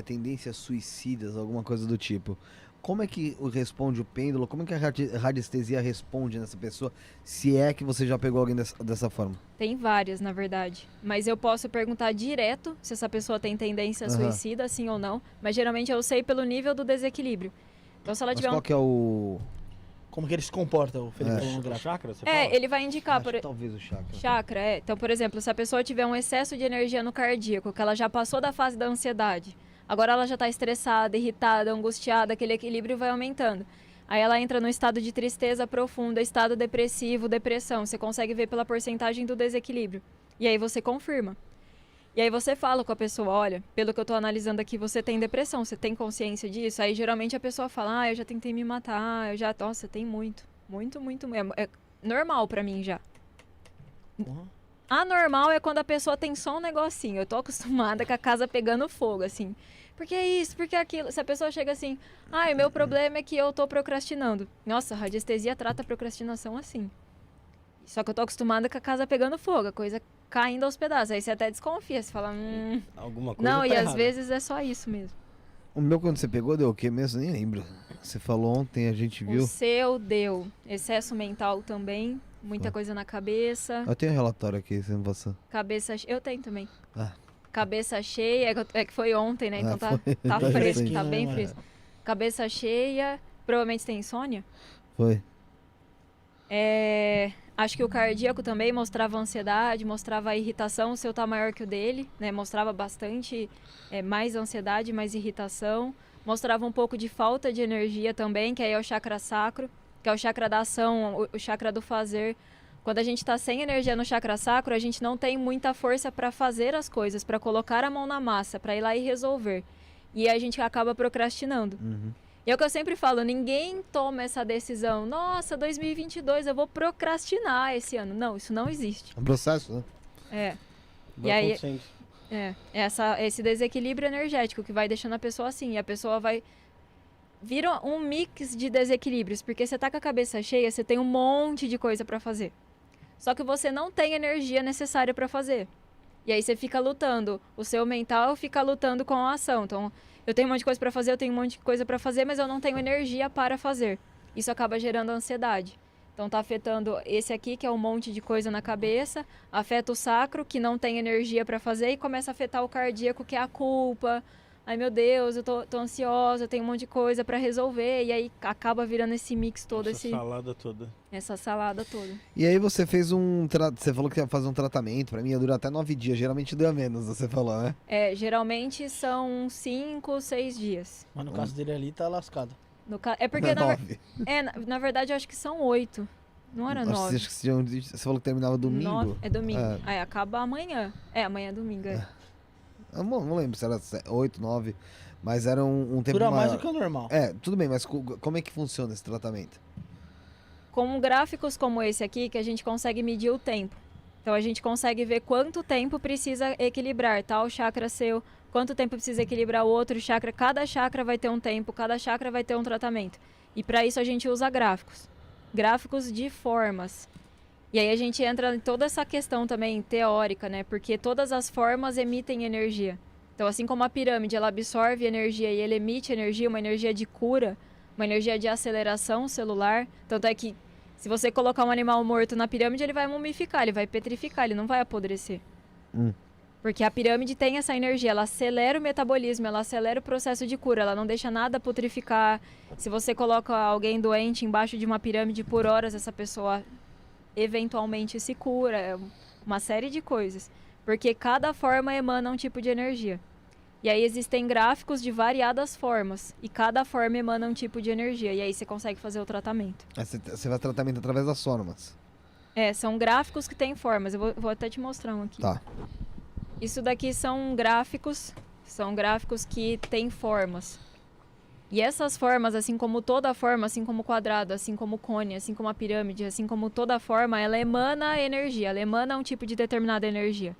tendências suicidas, alguma coisa do tipo. Como é que responde o pêndulo? Como é que a radiestesia responde nessa pessoa? Se é que você já pegou alguém dessa forma? Tem várias, na verdade. Mas eu posso perguntar direto se essa pessoa tem tendência suicida, sim ou não. Mas geralmente eu sei pelo nível do desequilíbrio. Então se ela tiver qual que é o... Como que ele se comporta, o Felipe? O chakra, você fala? ele vai indicar... Talvez o chakra. Chakra, Então, por exemplo, se a pessoa tiver um excesso de energia no cardíaco, que ela já passou da fase da ansiedade, agora ela já está estressada, irritada, angustiada, aquele equilíbrio vai aumentando. Aí ela entra no estado de tristeza profunda, estado depressivo, depressão. Você consegue ver pela porcentagem do desequilíbrio. E aí você confirma. E aí você fala com a pessoa, olha, pelo que eu estou analisando aqui, você tem depressão, você tem consciência disso? Aí geralmente a pessoa fala, eu já tentei me matar, nossa, tem muito. Muito. É normal pra mim já. Uhum. Anormal é quando a pessoa tem só um negocinho. Eu tô acostumada com a casa pegando fogo, assim. Porque é isso, porque é aquilo. Se a pessoa chega assim, o meu problema é que eu tô procrastinando. Nossa, a radiestesia trata a procrastinação assim. Só que eu tô acostumada com a casa pegando fogo, a coisa caindo aos pedaços. Aí você até desconfia, você fala, Alguma coisa não, tá e às errada. vezes é só isso mesmo. O meu, quando você pegou, deu o quê mesmo? Nem lembro. Você falou ontem, a gente viu. O seu deu excesso mental também, muita coisa na cabeça. Eu tenho um relatório aqui, você não passou. Eu tenho também. Ah. Cabeça cheia, é que foi ontem, né? Então tá Tá fresco, recente. tá bem fresco. Cabeça cheia, provavelmente tem insônia. Foi. Acho que o cardíaco também mostrava ansiedade, mostrava a irritação, o seu tá maior que o dele, né? Mostrava bastante mais ansiedade, mais irritação. Mostrava um pouco de falta de energia também, que aí é o chakra sacro, que é o chakra da ação, o chakra do fazer. Quando a gente está sem energia no chakra sacro, a gente não tem muita força para fazer as coisas, para colocar a mão na massa, para ir lá e resolver. E a gente acaba procrastinando. Uhum. E é o que eu sempre falo, ninguém toma essa decisão. Nossa, 2022, eu vou procrastinar esse ano. Não, isso não existe. É um processo, né? Vai E aí, acontecendo. esse desequilíbrio energético que vai deixando a pessoa assim. E a pessoa vai... Vira um mix de desequilíbrios, porque você tá com a cabeça cheia, você tem um monte de coisa para fazer. Só que você não tem energia necessária para fazer. E aí você fica lutando. O seu mental fica lutando com a ação. Então, eu tenho um monte de coisa para fazer, eu tenho um monte de coisa para fazer, mas eu não tenho energia para fazer. Isso acaba gerando ansiedade. Então tá afetando esse aqui, que é um monte de coisa na cabeça, afeta o sacro, que não tem energia para fazer, e começa a afetar o cardíaco, que é a culpa. Ai, meu Deus, eu tô ansiosa, eu tenho um monte de coisa para resolver, e aí acaba virando esse mix todo, Essa salada toda. essa salada toda. E aí você fez você falou que ia fazer um tratamento, pra mim ia durar até 9 dias, geralmente dura menos, você falou, né? Geralmente são 5, 6 dias. Mas no caso dele ali tá lascado. É porque, 9. na verdade, eu acho que são 8. Não era 9. Você falou que terminava domingo? É domingo. Aí acaba amanhã. Amanhã é domingo, Eu não lembro se era 8, 9, mas era um tempo Dura mais maior. do que o normal. Tudo bem, mas como é que funciona esse tratamento? Com gráficos como esse aqui, que a gente consegue medir o tempo. Então a gente consegue ver quanto tempo precisa equilibrar tal chakra seu, quanto tempo precisa equilibrar o outro chakra. Cada chakra vai ter um tempo, cada chakra vai ter um tratamento. E para isso a gente usa gráficos. Gráficos de formas. E aí a gente entra em toda essa questão também teórica, né? Porque todas as formas emitem energia. Então, assim como a pirâmide, ela absorve energia e ela emite energia, uma energia de cura, uma energia de aceleração celular. Tanto é que se você colocar um animal morto na pirâmide, ele vai mumificar, ele vai petrificar, ele não vai apodrecer. Porque a pirâmide tem essa energia, ela acelera o metabolismo, ela acelera o processo de cura, ela não deixa nada putrificar. Se você coloca alguém doente embaixo de uma pirâmide por horas, essa pessoa eventualmente se cura, uma série de coisas. Porque cada forma emana um tipo de energia. E aí existem gráficos de variadas formas, e cada forma emana um tipo de energia, e aí você consegue fazer o tratamento. Você faz tratamento através das formas? São gráficos que têm formas, eu vou até te mostrar um aqui. Tá. Isso daqui são gráficos que têm formas. E essas formas, assim como toda forma, assim como o quadrado, assim como o cone, assim como a pirâmide, assim como toda forma, ela emana energia, ela emana um tipo de determinada energia.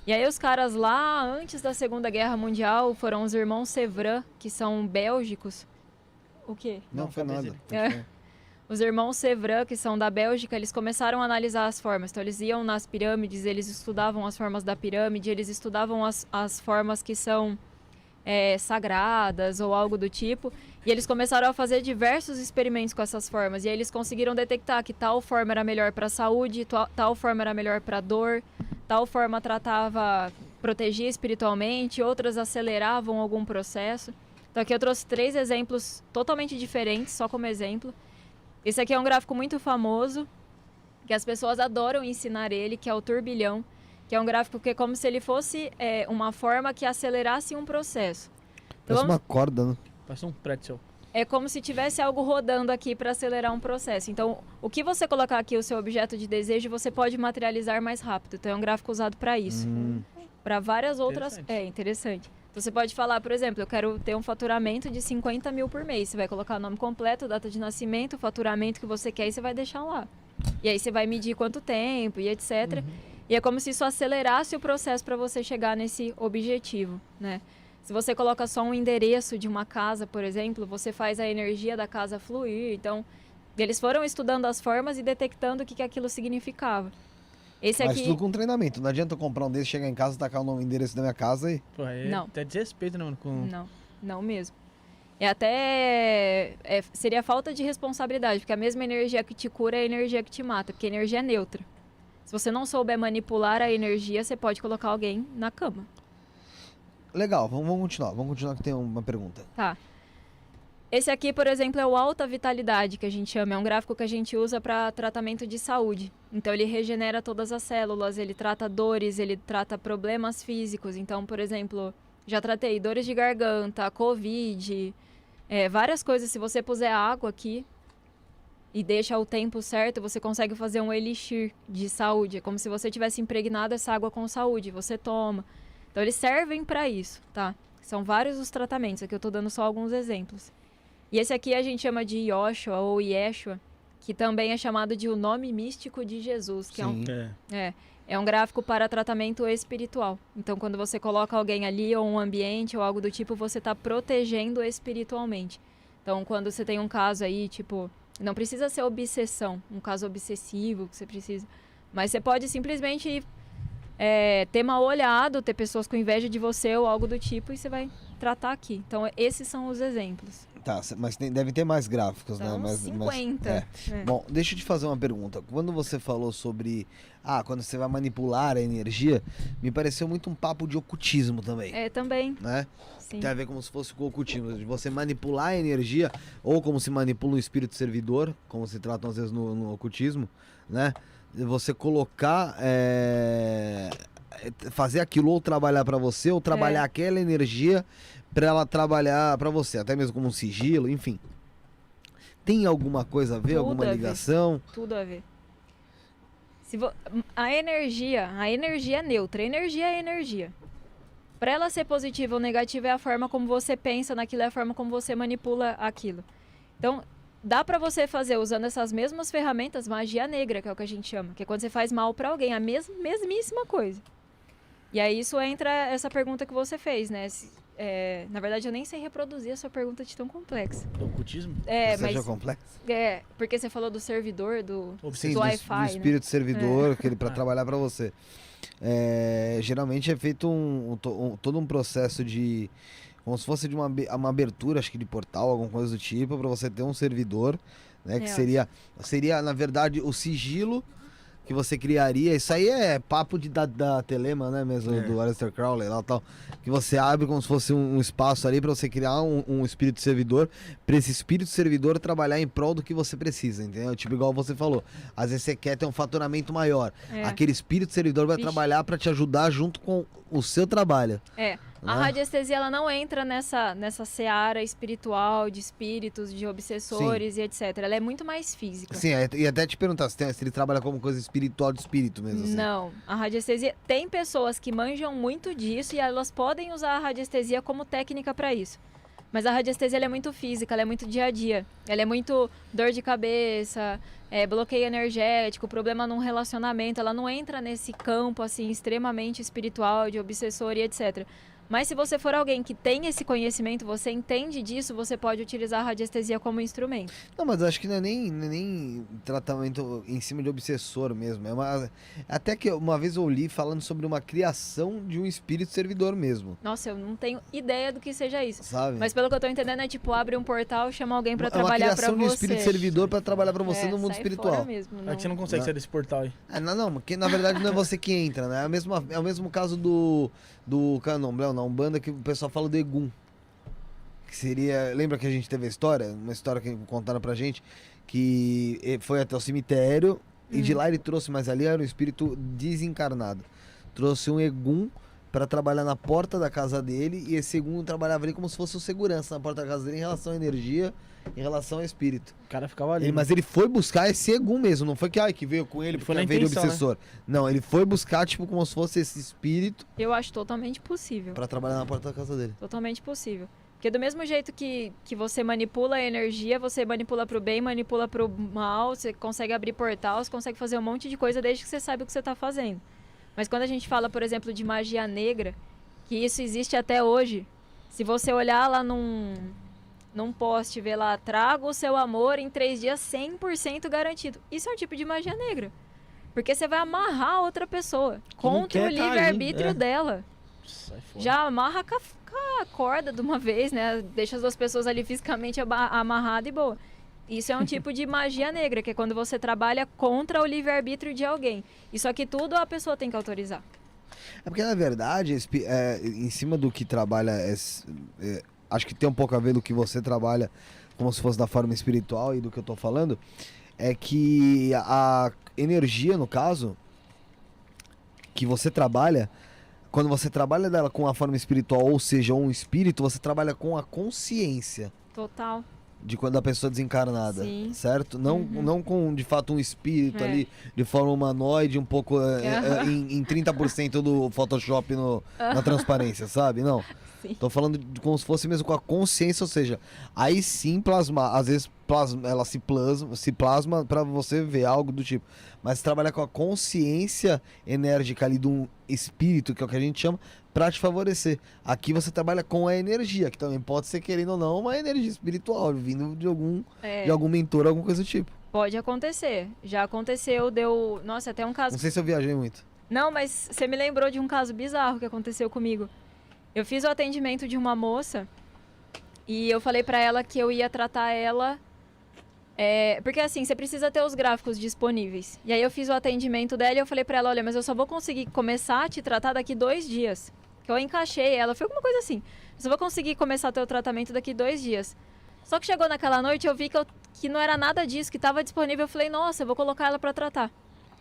E aí os caras lá, antes da Segunda Guerra Mundial, foram os irmãos Sevran, que são bélgicos. O quê? Não foi nada. Os irmãos Sevran, que são da Bélgica, eles começaram a analisar as formas. Então eles iam nas pirâmides, eles estudavam as formas da pirâmide, eles estudavam as formas que são sagradas ou algo do tipo. E eles começaram a fazer diversos experimentos com essas formas. E aí eles conseguiram detectar que tal forma era melhor para a saúde, tal forma era melhor para a dor, tal forma protegia espiritualmente, outras aceleravam algum processo. Então aqui eu trouxe 3 exemplos totalmente diferentes, só como exemplo. Esse aqui é um gráfico muito famoso, que as pessoas adoram ensinar ele, que é o turbilhão, que é um gráfico que é como se ele fosse uma forma que acelerasse um processo. Então, Parece uma corda, né? Parece um pretzel. é como se tivesse algo rodando aqui para acelerar um processo. Então, o que você colocar aqui, o seu objeto de desejo, você pode materializar mais rápido. Então, é um gráfico usado para isso. Para várias outras... Interessante. Interessante. Então, você pode falar, por exemplo, eu quero ter um faturamento de 50 mil por mês. Você vai colocar o nome completo, data de nascimento, o faturamento que você quer e você vai deixar lá. E aí você vai medir quanto tempo e etc. E é como se isso acelerasse o processo para você chegar nesse objetivo, né? Se você coloca só um endereço de uma casa, por exemplo, você faz a energia da casa fluir. Então, eles foram estudando as formas e detectando o que aquilo significava. Esse Mas aqui... tudo com treinamento. Não adianta eu comprar um desse, chegar em casa, tacar o endereço da minha casa e... Pô, é Não. até desrespeito, né, mano? Não mesmo. Seria falta de responsabilidade, porque a mesma energia que te cura é a energia que te mata, porque a energia é neutra. Se você não souber manipular a energia, você pode colocar alguém na cama. Legal, vamos continuar. Vamos continuar que tem uma pergunta. Tá. Esse aqui, por exemplo, é o alta vitalidade, que a gente chama. É um gráfico que a gente usa para tratamento de saúde. Então, ele regenera todas as células, ele trata dores, ele trata problemas físicos. Então, por exemplo, já tratei dores de garganta, covid, várias coisas. Se você puser água aqui e deixa o tempo certo, você consegue fazer um elixir de saúde. É como se você tivesse impregnado essa água com saúde. Você toma. Então, eles servem para isso, tá? São vários os tratamentos. Aqui eu tô dando só alguns exemplos. E esse aqui a gente chama de Yoshua ou Yeshua, que também é chamado de o nome místico de Jesus, que Sim. é um gráfico para tratamento espiritual. Então, quando você coloca alguém ali ou um ambiente ou algo do tipo, você está protegendo espiritualmente. Então, quando você tem um caso aí, tipo, não precisa ser obsessão, um caso obsessivo que você precisa, mas você pode simplesmente ter mal olhado, ter pessoas com inveja de você ou algo do tipo, e você vai tratar aqui. Então, esses são os exemplos. Tá, mas deve ter mais gráficos, Então, né? 50. Bom, deixa eu te fazer uma pergunta. Quando você falou sobre... quando você vai manipular a energia, me pareceu muito um papo de ocultismo também. Também. Né? Sim. Tem a ver como se fosse com o ocultismo. De você manipular a energia, ou como se manipula um espírito servidor, como se trata às vezes no ocultismo, né? Você colocar... fazer aquilo ou trabalhar para você, ou trabalhar aquela energia para ela trabalhar para você, até mesmo como um sigilo, enfim. Tem alguma coisa a ver, Tudo alguma a ver. ligação? Tudo a ver. A energia é neutra. A energia é energia. Para ela ser positiva ou negativa é a forma como você pensa naquilo, é a forma como você manipula aquilo. Então, dá para você fazer usando essas mesmas ferramentas, magia negra, que é o que a gente chama, que é quando você faz mal para alguém, a mesmíssima coisa. E aí isso entra essa pergunta que você fez, né? Na verdade, eu nem sei reproduzir a sua pergunta de tão complexa. Do ocultismo? Você acha complexo? Porque você falou do servidor, do Sim, Wi-Fi, do né? espírito servidor, que ele para trabalhar para você. Geralmente é feito todo um processo de... Como se fosse de uma abertura, acho que de portal, alguma coisa do tipo, para você ter um servidor, né? Que seria, na verdade, o sigilo que você criaria. Isso aí é papo da Telema, né, mesmo, do Aleister Crowley lá e tal. Que você abre como se fosse um espaço ali para você criar um espírito servidor, para esse espírito servidor trabalhar em prol do que você precisa, entendeu? Tipo, igual você falou, às vezes você quer ter um faturamento maior. Aquele espírito servidor vai trabalhar para te ajudar junto com o seu trabalho. A radiestesia, ela não entra nessa seara espiritual, de espíritos, de obsessores e etc. Ela é muito mais física. Sim, e até te perguntar se ele trabalha como coisa espiritual de espírito mesmo. Assim. Não, a radiestesia... Tem pessoas que manjam muito disso e elas podem usar a radiestesia como técnica para isso. Mas a radiestesia ela é muito física, ela é muito dia a dia. Ela é muito dor de cabeça, bloqueio energético, problema num relacionamento. Ela não entra nesse campo assim extremamente espiritual, de obsessor e etc. Mas se você for alguém que tem esse conhecimento, você entende disso, você pode utilizar a radiestesia como instrumento. Não, mas acho que não é nem tratamento em cima de obsessor mesmo. Até que uma vez eu li falando sobre uma criação de um espírito servidor mesmo. Nossa, eu não tenho ideia do que seja isso. Sabe? Mas pelo que eu tô entendendo é tipo, abre um portal, chama alguém pra É uma trabalhar pra criação de um você. espírito servidor pra trabalhar pra você no mundo sai espiritual. fora mesmo, É que você não consegue Não. sair desse portal aí. Não, porque na verdade não é você que entra, né? É o mesmo caso do Candomblé, na Umbanda, que o pessoal fala do Egum. Que seria... Lembra que a gente teve a história? Uma história que contaram pra gente, que foi até o cemitério, e de lá ele trouxe, mas ali era um espírito desencarnado. Trouxe um Egum pra trabalhar na porta da casa dele, e esse Egum trabalhava ali como se fosse o segurança na porta da casa dele em relação à energia, em relação ao espírito. O cara ficava ali. Mas ele foi buscar esse Egum mesmo, não foi que veio com ele, Ele foi porque na veio de intenção, obsessor. Não, ele foi buscar, tipo, como se fosse esse espírito Eu acho totalmente possível. pra trabalhar na porta da casa dele. Totalmente possível. Porque do mesmo jeito que você manipula a energia, você manipula pro bem, manipula pro mal, você consegue abrir portal, você consegue fazer um monte de coisa desde que você saiba o que você tá fazendo. Mas quando a gente fala, por exemplo, de magia negra, que isso existe até hoje, se você olhar lá num post, ver lá, traga o seu amor em 3 dias 100% garantido. Isso é um tipo de magia negra. Porque você vai amarrar outra pessoa contra o quer tá ali, livre-arbítrio dela. Sai fora. Já amarra com a corda de uma vez, né? Deixa as duas pessoas ali fisicamente amarradas e boa. Isso é um tipo de magia negra, que é quando você trabalha contra o livre-arbítrio de alguém. Isso aqui tudo a pessoa tem que autorizar. É porque, na verdade, em cima do que trabalha, acho que tem um pouco a ver do que você trabalha, como se fosse da forma espiritual e do que eu tô falando, é que a energia, no caso, que você trabalha, quando você trabalha dela com a forma espiritual, ou seja, um espírito, você trabalha com a consciência Total. de quando a pessoa é desencarnada, Sim. certo? Não com, de fato, um espírito ali de forma humanoide, um pouco em 30% do Photoshop na transparência, sabe? Não. Sim. Tô falando como se fosse mesmo com a consciência, ou seja, aí sim às vezes ela se plasma pra você ver algo do tipo. Mas trabalhar com a consciência enérgica ali de um espírito, que é o que a gente chama, pra te favorecer. Aqui você trabalha com a energia, que também pode ser, querendo ou não, uma energia espiritual, vindo de algum mentor, alguma coisa do tipo. Pode acontecer. Já aconteceu, deu... Nossa, até um caso... Não sei se eu viajei muito. Não, mas você me lembrou de um caso bizarro que aconteceu comigo. Eu fiz o atendimento de uma moça e eu falei pra ela que eu ia tratar ela... porque assim, você precisa ter os gráficos disponíveis. E aí eu fiz o atendimento dela e eu falei pra ela, olha, mas eu só vou conseguir começar a te tratar daqui 2 dias. Que eu encaixei ela, foi alguma coisa assim. Eu só vou conseguir começar o teu tratamento daqui 2 dias. Só que chegou naquela noite, eu vi que não era nada disso, que estava disponível. Eu falei, nossa, eu vou colocar ela pra tratar.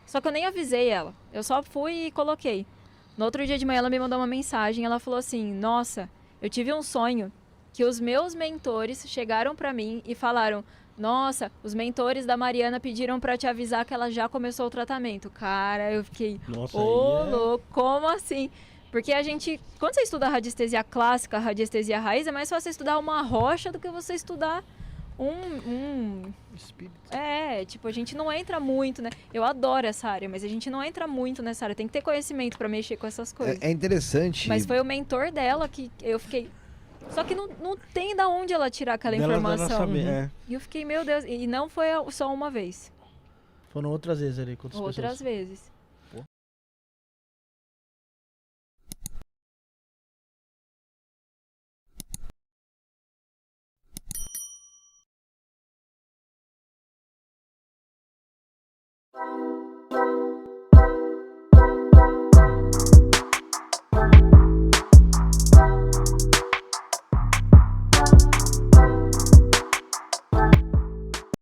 Só que eu nem avisei ela. Eu só fui e coloquei. No outro dia de manhã ela me mandou uma mensagem. Ela falou assim, nossa, eu tive um sonho que os meus mentores chegaram pra mim e falaram, nossa, os mentores da Mariana pediram pra te avisar que ela já começou o tratamento. Cara, eu fiquei, Nossa, ô aí louco, como assim? Porque a gente, quando você estuda a radiestesia clássica, a radiestesia raiz, é mais fácil você estudar uma rocha do que você estudar Espírito. tipo, a gente não entra muito, né? Eu adoro essa área, mas a gente não entra muito nessa área. Tem que ter conhecimento pra mexer com essas coisas. É interessante. Mas foi o mentor dela que eu fiquei... Só que não tem da onde ela tirar aquela Dela informação. saber, E eu fiquei, meu Deus, e não foi só uma vez. Foram outras vezes ali com outras Outras pessoas. vezes.